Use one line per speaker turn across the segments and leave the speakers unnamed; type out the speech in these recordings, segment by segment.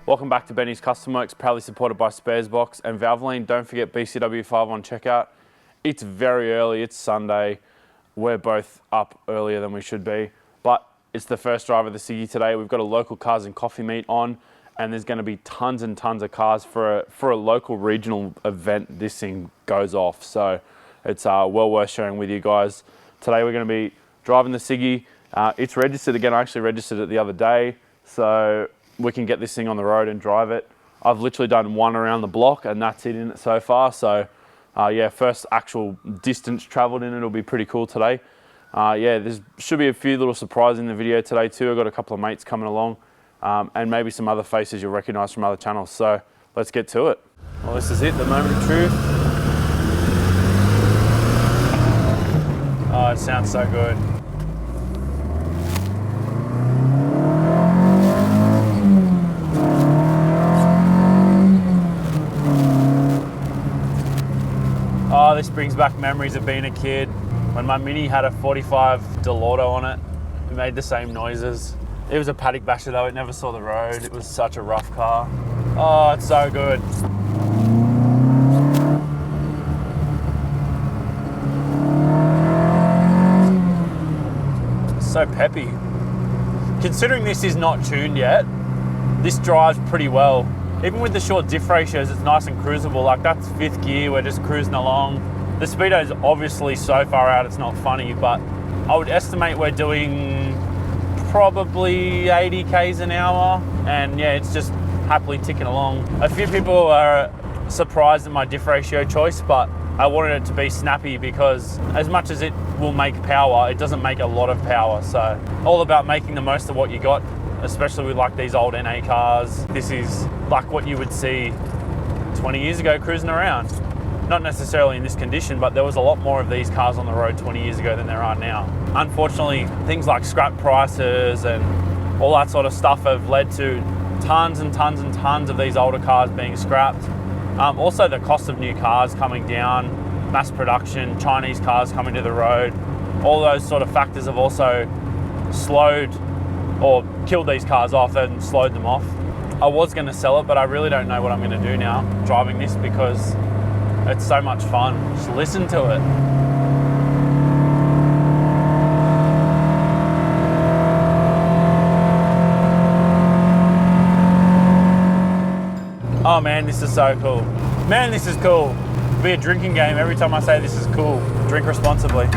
Welcome back to Benny's Custom Works, proudly supported by Sparesbox and Valvoline. Don't forget BCW5 on checkout. It's very early, it's Sunday. We're both up earlier than we should be, but it's the first drive of the Siggy today. We've got a local cars and coffee meet on, and there's going to be tons and tons of cars for a local regional event. This thing goes off, so it's well worth sharing with you guys. Today we're going to be driving the Siggy. It's registered again. I actually registered it the other day, so we can get this thing on the road and drive it. I've literally done one around the block and that's it in it so far. So yeah, first actual distance traveled in it will be pretty cool today. Yeah, there should be a few little surprises in the video today too. I've got a couple of mates coming along and maybe some other faces you'll recognize from other channels. So let's get to it. Well, this is it, the moment of truth. Oh, it sounds so good. Oh, this brings back memories of being a kid. When my Mini had a 45 Delorto on it, it made the same noises. It was a paddock basher though, it never saw the road. It was such a rough car. Oh, it's so good. So peppy. Considering this is not tuned yet, this drives pretty well. Even with the short diff ratios, it's nice and cruisable. Like that's fifth gear, we're just cruising along. The speedo is obviously so far out, it's not funny, but I would estimate we're doing probably 80 Ks an hour. And yeah, it's just happily ticking along. A few people are surprised at my diff ratio choice, but I wanted it to be snappy because as much as it will make power, it doesn't make a lot of power. So all about making the most of what you got, especially with like these old NA cars. This is like what you would see 20 years ago cruising around. Not necessarily in this condition, but there was a lot more of these cars on the road 20 years ago than there are now. Unfortunately, things like scrap prices and all that sort of stuff have led to tons and tons and tons of these older cars being scrapped. Also the cost of new cars coming down, mass production, Chinese cars coming to the road, all those sort of factors have also slowed or killed these cars off and slowed them off. I was going to sell it, but I really don't know what I'm going to do now driving this because it's so much fun. Just listen to it. Oh man, this is so cool. Man, this is cool. It'll be a drinking game every time I say this is cool. Drink responsibly.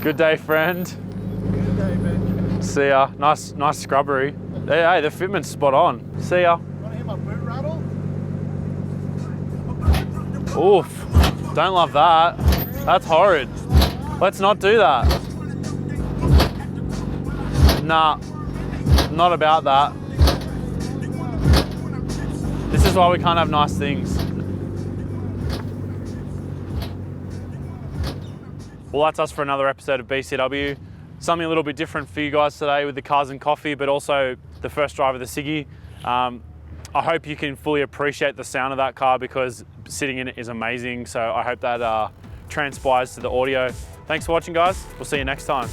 Good day, friend.
Good day, Ben.
See ya. Nice scrubbery. Hey, the fitment's spot on. See ya.
Want to hear my boot rattle?
Oof. Don't love that. That's horrid. Let's not do that. Nah, not about that. This is why we can't have nice things. Well, that's us for another episode of BCW. Something a little bit different for you guys today with the cars and coffee, but also the first drive of the Siggy. I hope you can fully appreciate the sound of that car because sitting in it is amazing. So I hope that transpires to the audio. Thanks for watching, guys. We'll see you next time.